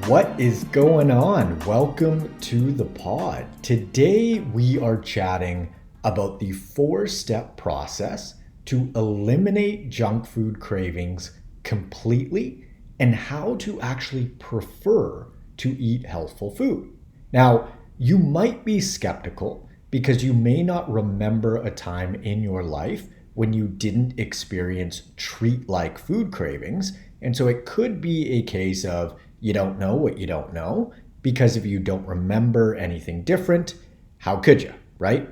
What is going on? Welcome to the pod. Today we are chatting about the 4-step process to eliminate junk food cravings completely and how to actually prefer to eat healthful food. Now, you might be skeptical because you may not remember a time in your life when you didn't experience treat-like food cravings, and so it could be a case of you don't know what you don't know, because if you don't remember anything different, how could you, right?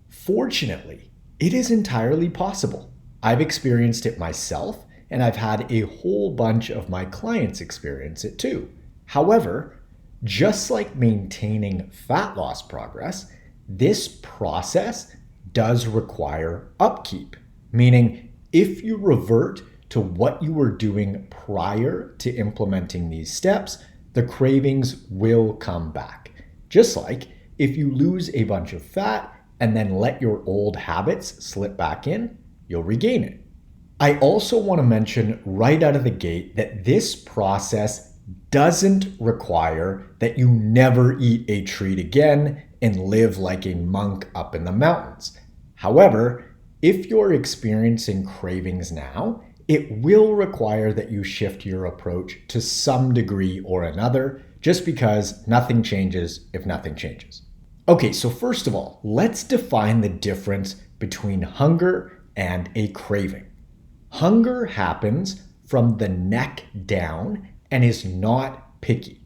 Fortunately, it is entirely possible. I've experienced it myself, and I've had a whole bunch of my clients experience it too. However, just like maintaining fat loss progress, this process does require upkeep, meaning if you revert to what you were doing prior to implementing these steps, the cravings will come back. Just like if you lose a bunch of fat and then let your old habits slip back in, you'll regain it. I also want to mention right out of the gate that this process doesn't require that you never eat a treat again and live like a monk up in the mountains. However, if you're experiencing cravings now, it will require that you shift your approach to some degree or another, just because nothing changes if nothing changes. Okay, so first of all, let's define the difference between hunger and a craving. Hunger happens from the neck down and is not picky.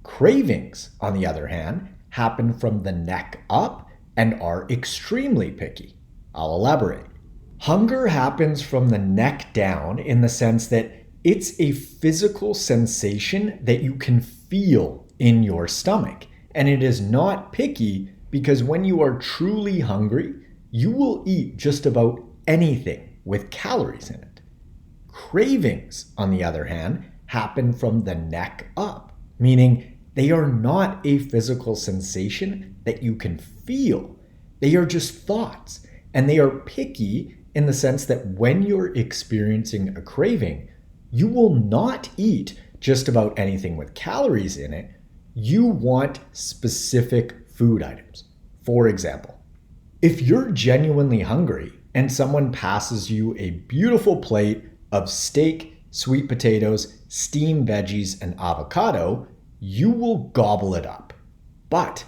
Cravings, on the other hand, happen from the neck up and are extremely picky. I'll elaborate. Hunger happens from the neck down in the sense that it's a physical sensation that you can feel in your stomach. And it is not picky because when you are truly hungry, you will eat just about anything with calories in it. Cravings, on the other hand, happen from the neck up, meaning they are not a physical sensation that you can feel. They are just thoughts, and they are picky in the sense that when you're experiencing a craving, you will not eat just about anything with calories in it. You want specific food items. For example, if you're genuinely hungry and someone passes you a beautiful plate of steak, sweet potatoes, steamed veggies, and avocado, you will gobble it up. But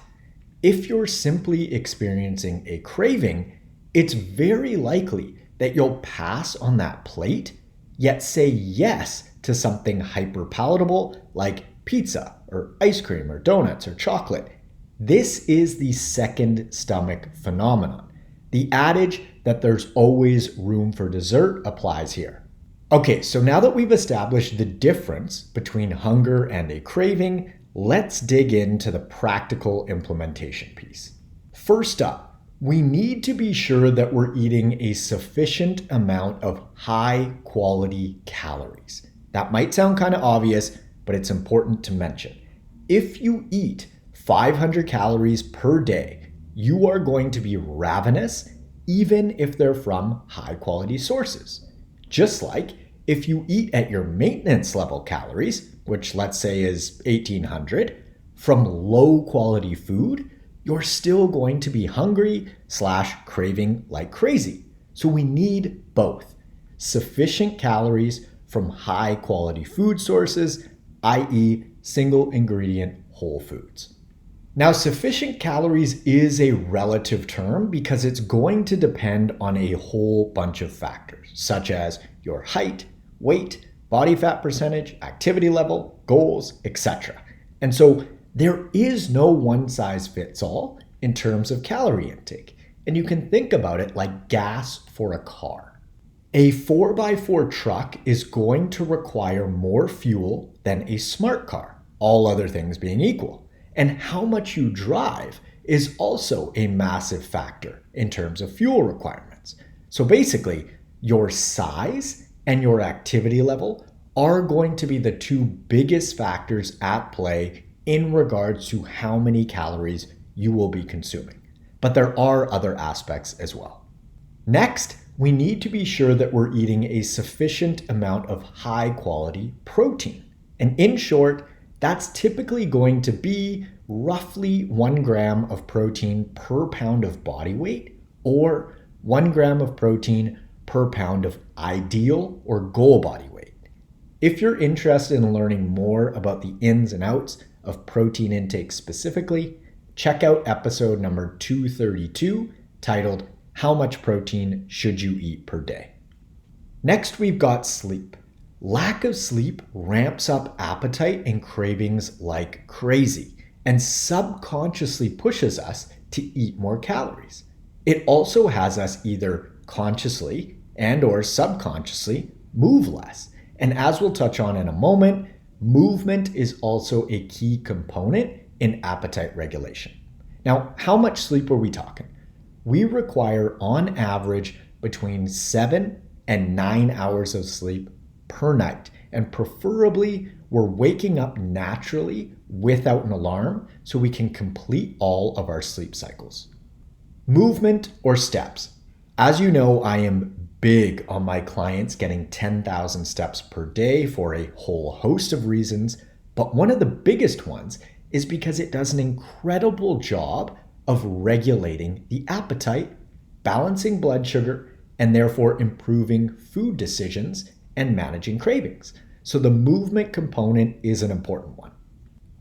if you're simply experiencing a craving, it's very likely that you'll pass on that plate, yet say yes to something hyper palatable like pizza or ice cream or donuts or chocolate. This is the second stomach phenomenon. The adage that there's always room for dessert applies here. Okay, so now that we've established the difference between hunger and a craving, let's dig into the practical implementation piece. First up, we need to be sure that we're eating a sufficient amount of high quality calories. That might sound kind of obvious, but it's important to mention. If you eat 500 calories per day, you are going to be ravenous, even if they're from high quality sources. Just like if you eat at your maintenance level calories, which let's say is 1800, from low quality food, you're still going to be hungry / craving like crazy. So we need both. Sufficient calories from high quality food sources, i.e. single ingredient whole foods. Now, sufficient calories is a relative term because it's going to depend on a whole bunch of factors, such as your height, weight, body fat percentage, activity level, goals, etc. And so there is no one size fits all in terms of calorie intake, and you can think about it like gas for a car. A 4x4 truck is going to require more fuel than a smart car, all other things being equal. And how much you drive is also a massive factor in terms of fuel requirements. So basically, your size and your activity level are going to be the two biggest factors at play in regards to how many calories you will be consuming. But there are other aspects as well. Next, we need to be sure that we're eating a sufficient amount of high quality protein. And in short, that's typically going to be roughly 1 gram of protein per pound of body weight, or 1 gram of protein per pound of ideal or goal body weight. If you're interested in learning more about the ins and outs of protein intake specifically, check out episode number 232, titled How Much Protein Should You Eat Per Day? Next, we've got sleep. Lack of sleep ramps up appetite and cravings like crazy and subconsciously pushes us to eat more calories. It also has us either consciously and or subconsciously move less. And as we'll touch on in a moment, movement is also a key component in appetite regulation. Now, how much sleep are we talking? We require on average between 7 and 9 hours of sleep per night, and preferably we're waking up naturally without an alarm so we can complete all of our sleep cycles. Movement or steps. As you know, I am big on my clients getting 10,000 steps per day for a whole host of reasons, but one of the biggest ones is because it does an incredible job of regulating the appetite, balancing blood sugar, and therefore improving food decisions and managing cravings. So the movement component is an important one.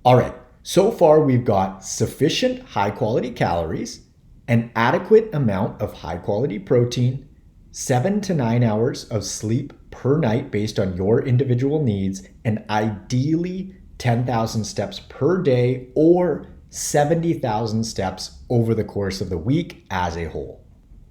All right, so far we've got sufficient high-quality calories, an adequate amount of high-quality protein, 7 to 9 hours of sleep per night based on your individual needs, and ideally 10,000 steps per day or 70,000 steps over the course of the week as a whole.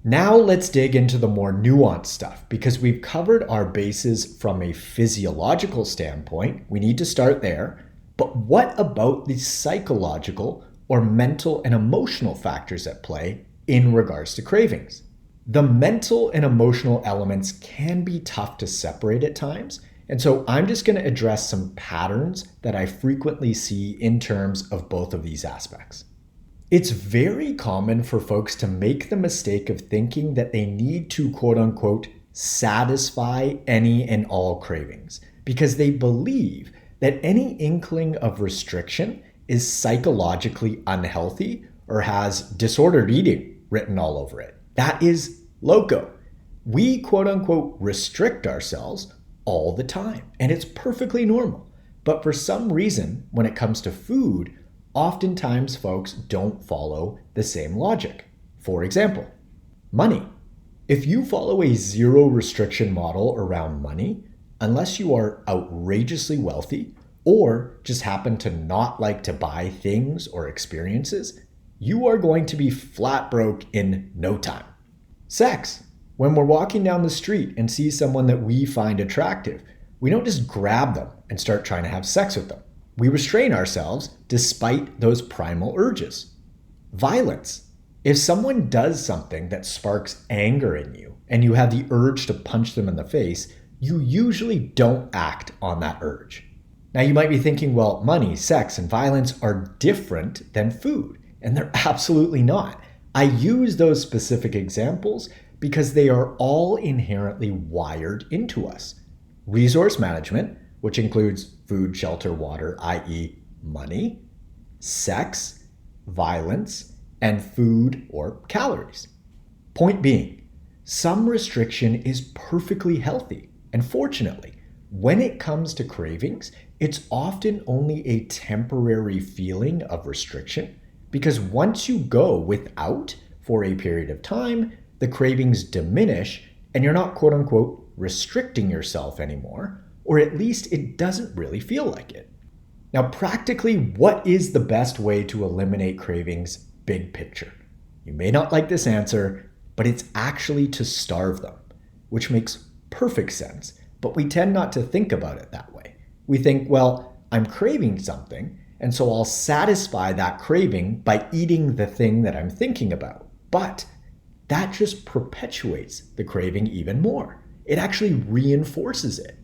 Now let's dig into the more nuanced stuff, because we've covered our bases from a physiological standpoint. We need to start there. But what about the psychological or mental and emotional factors at play in regards to cravings? The mental and emotional elements can be tough to separate at times. And so I'm just going to address some patterns that I frequently see in terms of both of these aspects. It's very common for folks to make the mistake of thinking that they need to, quote unquote, satisfy any and all cravings, because they believe that any inkling of restriction is psychologically unhealthy or has disordered eating written all over it. That is loco. We, quote unquote, restrict ourselves all the time, and it's perfectly normal. But for some reason, when it comes to food, oftentimes folks don't follow the same logic. For example, money. If you follow a zero restriction model around money, unless you are outrageously wealthy or just happen to not like to buy things or experiences, you are going to be flat broke in no time. Sex. When we're walking down the street and see someone that we find attractive, we don't just grab them and start trying to have sex with them. We restrain ourselves despite those primal urges. Violence. If someone does something that sparks anger in you and you have the urge to punch them in the face, you usually don't act on that urge. Now you might be thinking, well, money, sex, and violence are different than food, and they're absolutely not. I use those specific examples because they are all inherently wired into us. Resource management, which includes food, shelter, water, i.e. money, sex, violence, and food or calories. Point being, some restriction is perfectly healthy. And fortunately, when it comes to cravings, it's often only a temporary feeling of restriction, because once you go without for a period of time, the cravings diminish and you're not, quote unquote, restricting yourself anymore, or at least it doesn't really feel like it. Now, practically, what is the best way to eliminate cravings, big picture? You may not like this answer, but it's actually to starve them, which makes perfect sense, but we tend not to think about it that way. We think, well, I'm craving something, and so I'll satisfy that craving by eating the thing that I'm thinking about. But that just perpetuates the craving even more. It actually reinforces it.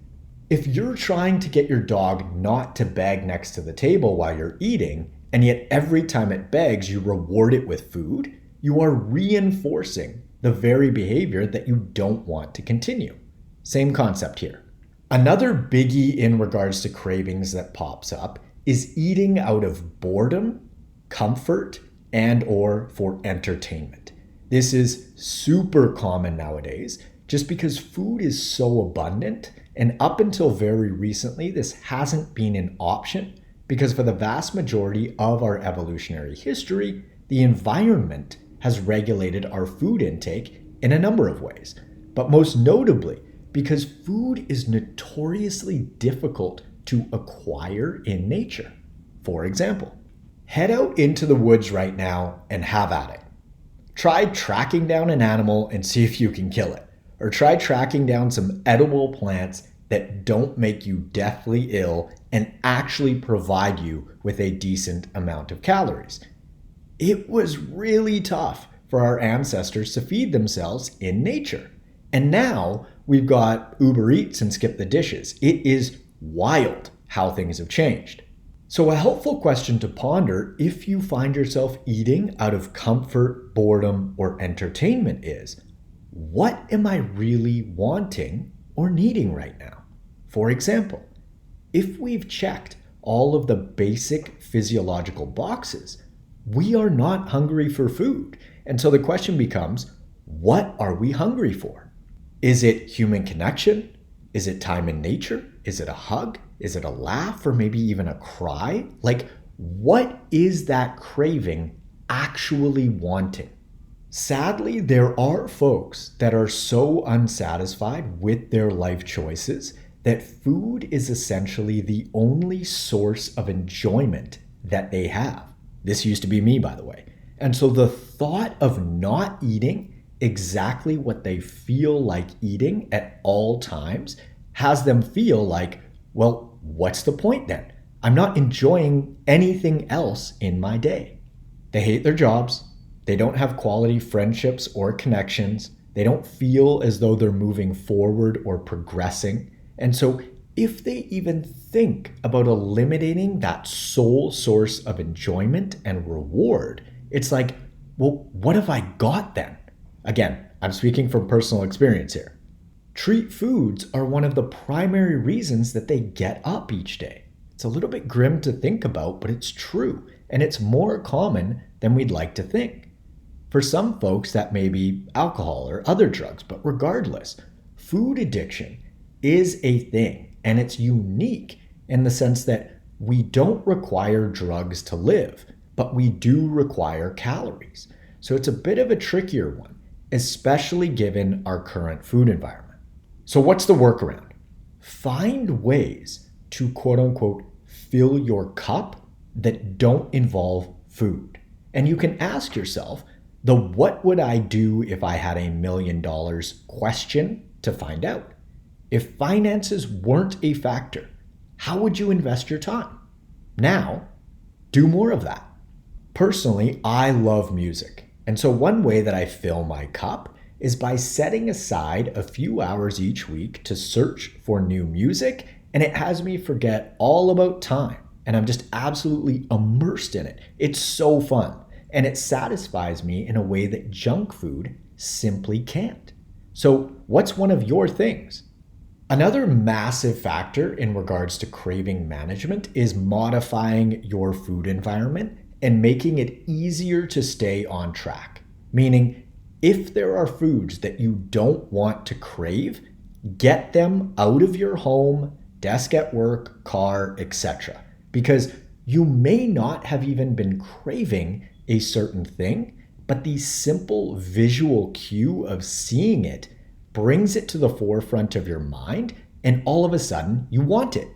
If you're trying to get your dog not to beg next to the table while you're eating, and yet every time it begs you reward it with food, you are reinforcing the very behavior that you don't want to continue. Same concept here. Another biggie in regards to cravings that pops up is eating out of boredom, comfort, and or for entertainment. This is super common nowadays just because food is so abundant, and up until very recently, this hasn't been an option because for the vast majority of our evolutionary history, the environment has regulated our food intake in a number of ways, but most notably because food is notoriously difficult to acquire in nature. For example, head out into the woods right now and have at it. Try tracking down an animal and see if you can kill it, or try tracking down some edible plants that don't make you deathly ill and actually provide you with a decent amount of calories. It was really tough for our ancestors to feed themselves in nature. And now we've got Uber Eats and Skip the Dishes. It is wild how things have changed. So a helpful question to ponder if you find yourself eating out of comfort, boredom, or entertainment is, what am I really wanting or needing right now? For example, if we've checked all of the basic physiological boxes, we are not hungry for food. And so the question becomes, what are we hungry for? Is it human connection? Is it time in nature? Is it a hug? Is it a laugh or maybe even a cry? Like, what is that craving actually wanting? Sadly, there are folks that are so unsatisfied with their life choices that food is essentially the only source of enjoyment that they have. This used to be me, by the way. And so the thought of not eating exactly what they feel like eating at all times has them feel like, well, what's the point then? I'm not enjoying anything else in my day. They hate their jobs. They don't have quality friendships or connections. They don't feel as though they're moving forward or progressing. And so if they even think about eliminating that sole source of enjoyment and reward, it's like, well, what have I got then? Again, I'm speaking from personal experience here. Treat foods are one of the primary reasons that they get up each day. It's a little bit grim to think about, but it's true, and it's more common than we'd like to think. For some folks, that may be alcohol or other drugs, but regardless, food addiction is a thing, and it's unique in the sense that we don't require drugs to live, but we do require calories. So it's a bit of a trickier one, especially given our current food environment. So what's the workaround? Find ways to quote unquote fill your cup that don't involve food. And you can ask yourself the what would I do if I had $1 million question to find out. If finances weren't a factor, how would you invest your time? Now, do more of that. Personally, I love music. And so one way that I fill my cup is by setting aside a few hours each week to search for new music, and it has me forget all about time. And I'm just absolutely immersed in it. It's so fun. And it satisfies me in a way that junk food simply can't. So what's one of your things? Another massive factor in regards to craving management is modifying your food environment and making it easier to stay on track. Meaning, if there are foods that you don't want to crave, get them out of your home, desk at work, car, etc. Because you may not have even been craving a certain thing, but the simple visual cue of seeing it brings it to the forefront of your mind, and all of a sudden you want it.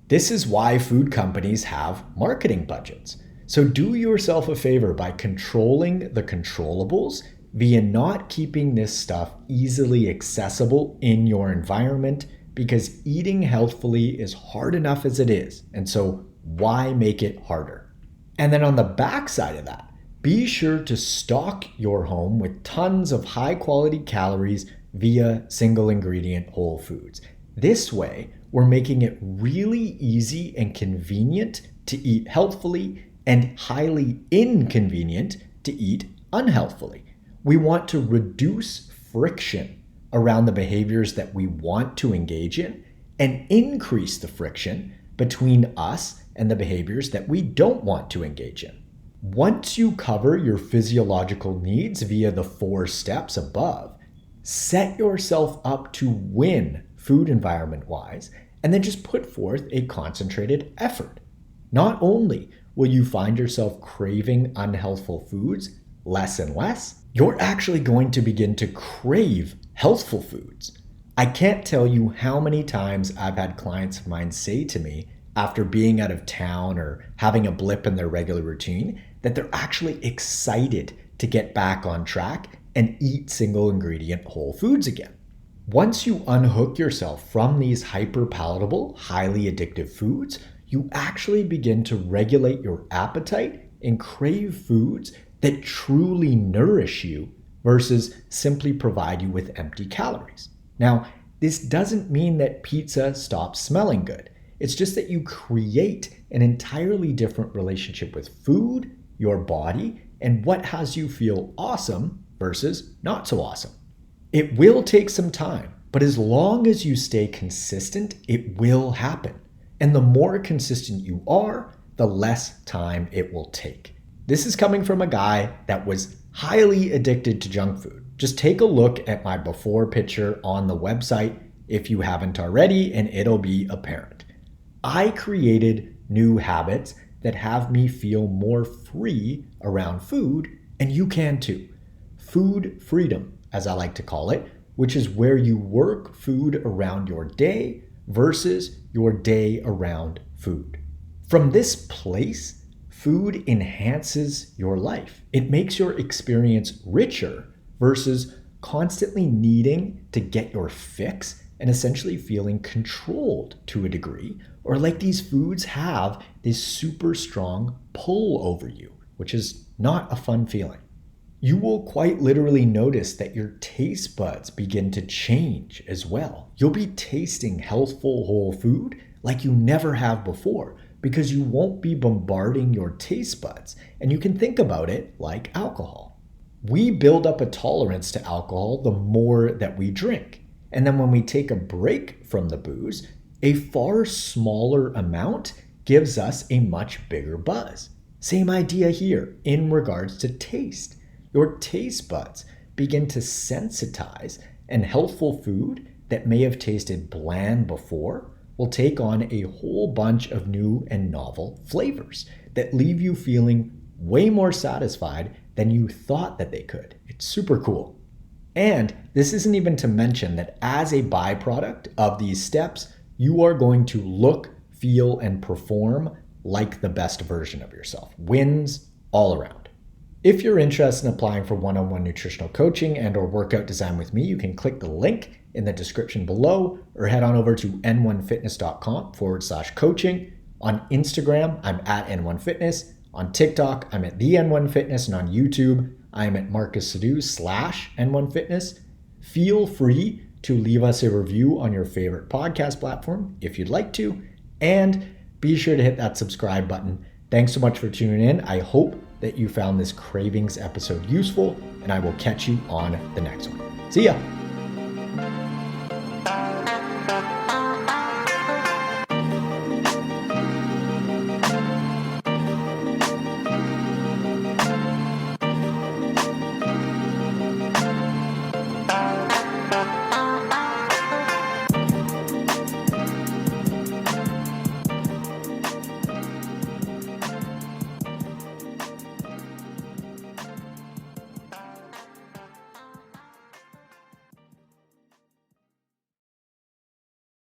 This is why food companies have marketing budgets. So do yourself a favor by controlling the controllables via not keeping this stuff easily accessible in your environment, because eating healthfully is hard enough as it is. And so why make it harder? And then on the backside of that, be sure to stock your home with tons of high quality calories via single ingredient whole foods. This way, we're making it really easy and convenient to eat healthfully and highly inconvenient to eat unhealthfully. We want to reduce friction around the behaviors that we want to engage in and increase the friction between us and the behaviors that we don't want to engage in. Once you cover your physiological needs via the 4 steps above, set yourself up to win food environment-wise, and then just put forth a concentrated effort. Not only will you find yourself craving unhealthful foods less and less, you're actually going to begin to crave healthful foods. I can't tell you how many times I've had clients of mine say to me after being out of town or having a blip in their regular routine that they're actually excited to get back on track and eat single ingredient whole foods again. Once you unhook yourself from these hyper-palatable, highly addictive foods, you actually begin to regulate your appetite and crave foods that truly nourish you versus simply provide you with empty calories. Now, this doesn't mean that pizza stops smelling good. It's just that you create an entirely different relationship with food, your body, and what has you feel awesome versus not so awesome. It will take some time, but as long as you stay consistent, it will happen. And the more consistent you are, the less time it will take. This is coming from a guy that was highly addicted to junk food. Just take a look at my before picture on the website if you haven't already, and it'll be apparent. I created new habits that have me feel more free around food, and you can too. Food freedom, as I like to call it, which is where you work food around your day versus your day around food. From this place, food enhances your life. It makes your experience richer versus constantly needing to get your fix and essentially feeling controlled to a degree, or like these foods have this super strong pull over you, which is not a fun feeling. You will quite literally notice that your taste buds begin to change as well. You'll be tasting healthful whole food like you never have before because you won't be bombarding your taste buds. And you can think about it like alcohol. We build up a tolerance to alcohol the more that we drink. And then when we take a break from the booze, a far smaller amount gives us a much bigger buzz. Same idea here in regards to taste. Your taste buds begin to sensitize, and healthful food that may have tasted bland before will take on a whole bunch of new and novel flavors that leave you feeling way more satisfied than you thought that they could. It's super cool. And this isn't even to mention that as a byproduct of these steps, you are going to look, feel, and perform like the best version of yourself. Wins all around. If you're interested in applying for one-on-one nutritional coaching and or workout design with me, you can click the link in the description below or head on over to n1fitness.com/coaching. On Instagram, I'm at n1fitness. On TikTok, I'm at the N1Fitness, and on YouTube, I'm at Marcus Sadu /N1Fitness. Feel free to leave us a review on your favorite podcast platform if you'd like to, and be sure to hit that subscribe button. Thanks so much for tuning in. I hope that you found this Cravings episode useful, and I will catch you on the next one. See ya.